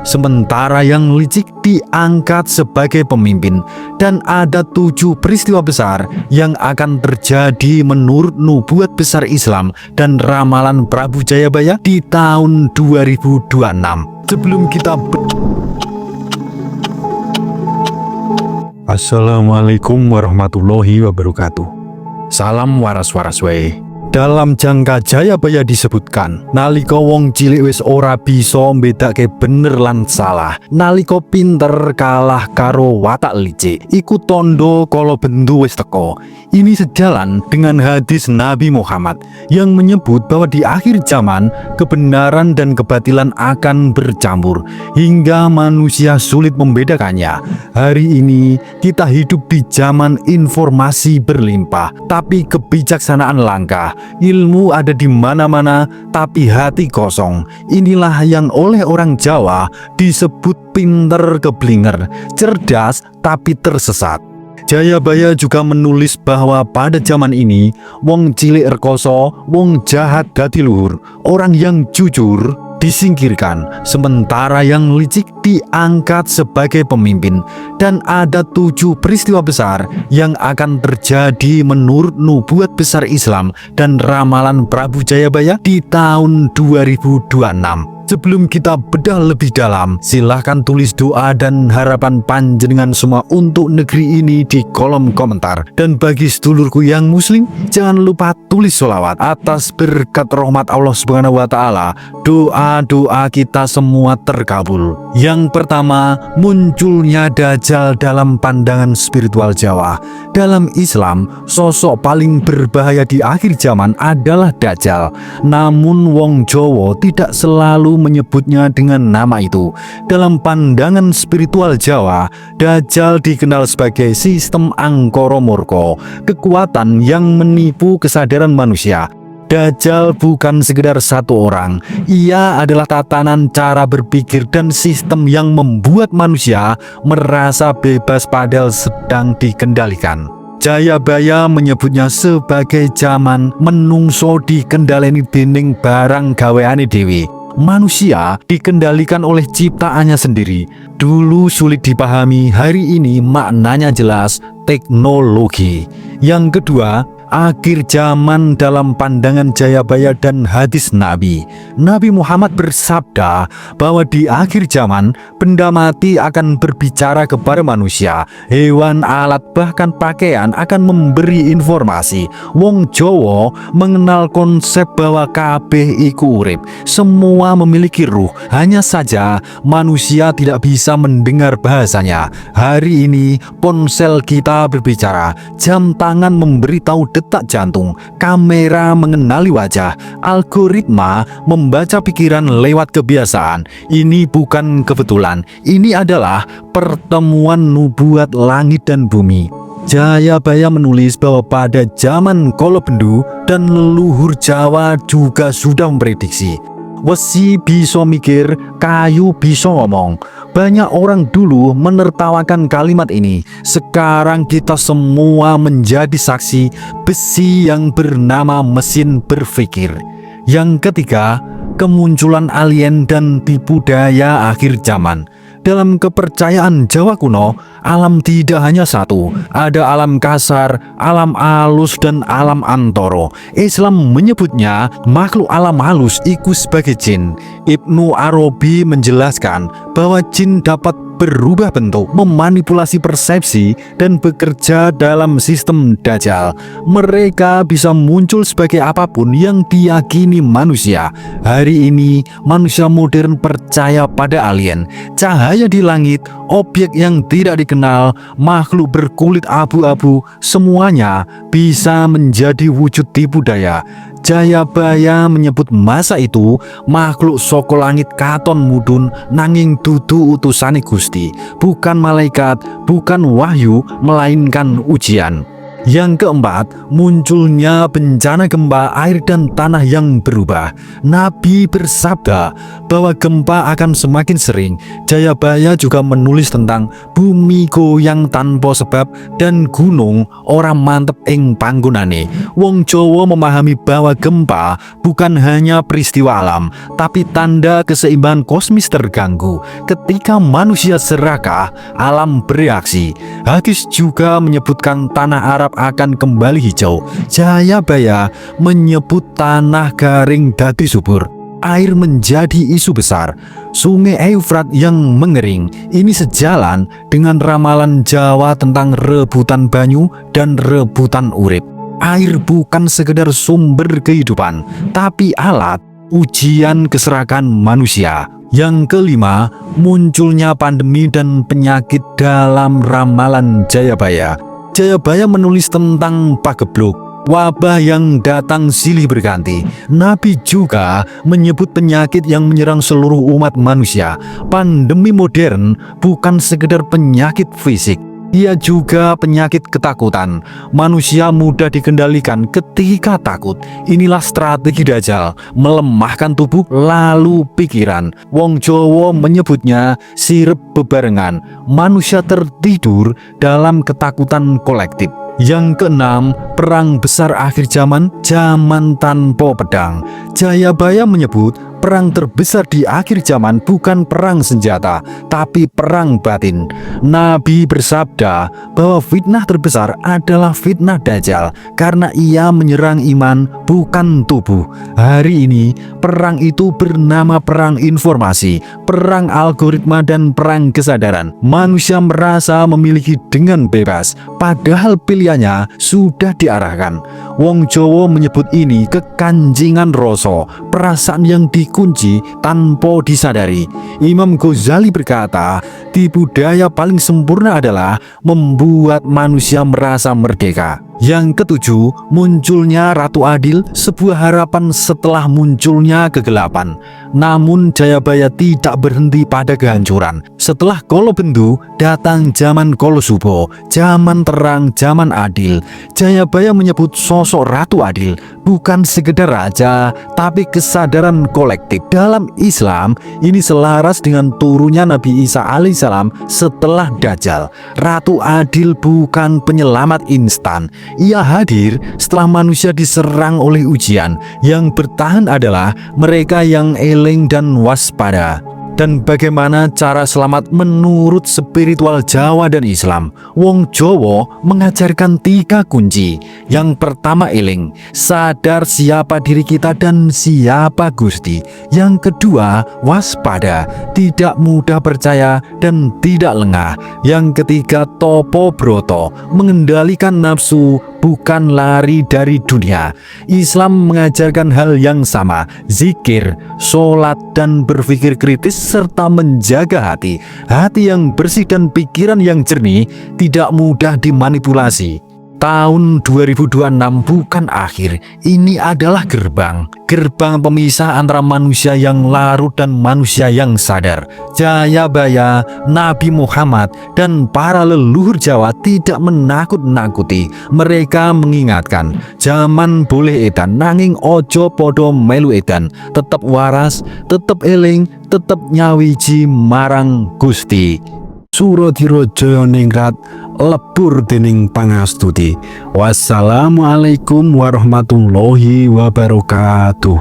sementara yang licik diangkat sebagai pemimpin. Dan ada 7 peristiwa besar yang akan terjadi menurut nubuat besar Islam dan ramalan Prabu Jayabaya di tahun 2026. Sebelum kita Assalamualaikum warahmatullahi wabarakatuh. Salam waras-waras wae. Dalam jangka Jayabaya disebutkan, nalika wong cilik wis ora bisa mbedakake bener lan salah, nalika pinter kalah karo watak licik, iku tondo kala bendu wis teko. Ini sejalan dengan hadis Nabi Muhammad yang menyebut bahwa di akhir zaman kebenaran dan kebatilan akan bercampur hingga manusia sulit membedakannya. Hari ini kita hidup di zaman informasi berlimpah, tapi kebijaksanaan langka. Ilmu ada di mana-mana, tapi hati kosong. Inilah yang oleh orang Jawa disebut pinter keblinger, cerdas tapi tersesat. Jayabaya juga menulis bahwa pada zaman ini, wong cilik rekoso, wong jahat dadi luhur, orang yang jujur disingkirkan, sementara yang licik diangkat sebagai pemimpin. Dan ada 7 peristiwa besar yang akan terjadi menurut nubuat besar Islam dan ramalan Prabu Jayabaya di tahun 2026. Sebelum kita bedah lebih dalam, silahkan tulis doa dan harapan panjenengan semua untuk negeri ini di kolom komentar. Dan bagi sedulurku yang muslim, jangan lupa tulis sholawat atas berkat rahmat Allah Subhanahu wa Ta'ala. Doa-doa kita semua terkabul. Yang pertama, munculnya Dajjal dalam pandangan spiritual Jawa. Dalam Islam, sosok paling berbahaya di akhir zaman adalah Dajjal. Namun wong Jawa tidak selalu menyebutnya dengan nama itu. Dalam pandangan spiritual Jawa, Dajjal dikenal sebagai sistem angkara murka, kekuatan yang menipu kesadaran manusia. Dajjal bukan sekedar satu orang, ia adalah tatanan cara berpikir dan sistem yang membuat manusia merasa bebas padahal sedang dikendalikan. Jayabaya menyebutnya sebagai zaman menungso dikendaleni dening barang gaweane dewi. Manusia dikendalikan oleh ciptaannya sendiri. Dulu sulit dipahami, hari ini maknanya jelas, teknologi. Yang kedua, akhir zaman dalam pandangan Jayabaya dan hadis Nabi. Nabi Muhammad bersabda bahwa di akhir zaman benda mati akan berbicara kepada manusia, hewan, alat, bahkan pakaian akan memberi informasi. Wong Jawa mengenal konsep bahwa kabeh iku urip, semua memiliki ruh, hanya saja manusia tidak bisa mendengar bahasanya. Hari ini ponsel kita berbicara, jam tangan memberitahu detak jantung, kamera mengenali wajah, algoritma membaca pikiran lewat kebiasaan. Ini bukan kebetulan, ini adalah pertemuan nubuat langit dan bumi. Jayabaya menulis bahwa pada zaman Kolobendu dan leluhur Jawa juga sudah memprediksi. Wesi bisa mikir, kayu bisa ngomong. Banyak orang dulu menertawakan kalimat ini. Sekarang kita semua menjadi saksi besi yang bernama mesin berpikir. Yang ketiga, kemunculan alien dan tipu daya akhir zaman. Dalam kepercayaan Jawa kuno, alam tidak hanya satu. Ada alam kasar, alam halus, dan alam antoro. Islam menyebutnya makhluk alam halus iku sebagai jin. Ibnu Arabi menjelaskan bahwa jin dapat berubah bentuk, memanipulasi persepsi, dan bekerja dalam sistem Dajjal. Mereka bisa muncul sebagai apapun yang diyakini manusia. Hari ini, manusia modern percaya pada alien, cahaya di langit, objek yang tidak dikenal, makhluk berkulit abu-abu, semuanya bisa menjadi wujud tipu daya. Jayabaya menyebut masa itu makhluk saka langit katon mudhun nanging dudu utusane Gusti, bukan malaikat, bukan wahyu, melainkan ujian. Yang keempat, munculnya bencana gempa, air dan tanah yang berubah. Nabi bersabda bahwa gempa akan semakin sering. Jayabaya juga menulis tentang bumi goyang tanpa sebab dan gunung ora mantep ing panggonane. Wong Jawa memahami bahwa gempa bukan hanya peristiwa alam, tapi tanda keseimbangan kosmis terganggu. Ketika manusia serakah, alam bereaksi. Hadis juga menyebutkan tanah Arab akan kembali hijau. Jayabaya menyebut tanah garing dadi subur. Air menjadi isu besar. Sungai Eufrat yang mengering. Ini sejalan dengan ramalan Jawa tentang rebutan banyu dan rebutan urip. Air bukan sekedar sumber kehidupan, tapi alat ujian keserakahan manusia. Yang kelima, munculnya pandemi dan penyakit dalam ramalan Jayabaya. Jayabaya menulis tentang pagebluk, wabah yang datang silih berganti. Nabi juga menyebut penyakit yang menyerang seluruh umat manusia. Pandemi modern bukan sekedar penyakit fisik, ia juga penyakit ketakutan. Manusia mudah dikendalikan ketika takut. Inilah strategi Dajjal, melemahkan tubuh lalu pikiran. Wong Jawa menyebutnya sirep bebarengan. Manusia tertidur dalam ketakutan kolektif. Yang keenam, perang besar akhir zaman, zaman tanpa pedang. Jayabaya menyebut perang terbesar di akhir zaman bukan perang senjata, tapi perang batin. Nabi bersabda bahwa fitnah terbesar adalah fitnah Dajjal karena ia menyerang iman bukan tubuh. Hari ini perang itu bernama perang informasi, perang algoritma dan perang kesadaran. Manusia merasa memiliki dengan bebas, padahal pilihannya sudah diarahkan. Wong Jawa menyebut ini kekanjingan rasa, perasaan yang dikunci tanpa disadari. Imam Ghazali berkata, di budaya paling sempurna adalah membuat manusia merasa merdeka. Yang ketujuh, munculnya Ratu Adil, sebuah harapan setelah munculnya kegelapan. Namun Jayabaya tidak berhenti pada kehancuran. Setelah Kolobendu, datang zaman Kolosubo, zaman terang, zaman adil. Jayabaya menyebut sosok Ratu Adil bukan sekedar raja, tapi kesadaran kolektif. Dalam Islam, ini selaras dengan turunnya Nabi Isa alaihissalam setelah Dajjal. Ratu Adil bukan penyelamat instan. Ia hadir setelah manusia diserang oleh ujian. Yang bertahan adalah mereka yang eling dan waspada. Dan bagaimana cara selamat menurut spiritual Jawa dan Islam? Wong Jawa mengajarkan 3 kunci. Yang pertama eling, sadar siapa diri kita dan siapa Gusti. Yang kedua waspada, tidak mudah percaya dan tidak lengah. Yang ketiga topo broto, mengendalikan nafsu bukan lari dari dunia. Islam mengajarkan hal yang sama, zikir, sholat dan berpikir kritis serta menjaga hati. Hati yang bersih dan pikiran yang jernih tidak mudah dimanipulasi. Tahun 2026 bukan akhir, ini adalah gerbang pemisah antara manusia yang larut dan manusia yang sadar. Jayabaya, Nabi Muhammad, dan para leluhur Jawa tidak menakut-nakuti. Mereka mengingatkan, zaman boleh edan, nanging ojo podo melu edan. Tetap waras, tetap eling, tetap nyawiji marang Gusti. Suradira Jayaningrat lebur dening pangastuti. Wassalamualaikum warahmatullahi wabarakatuh.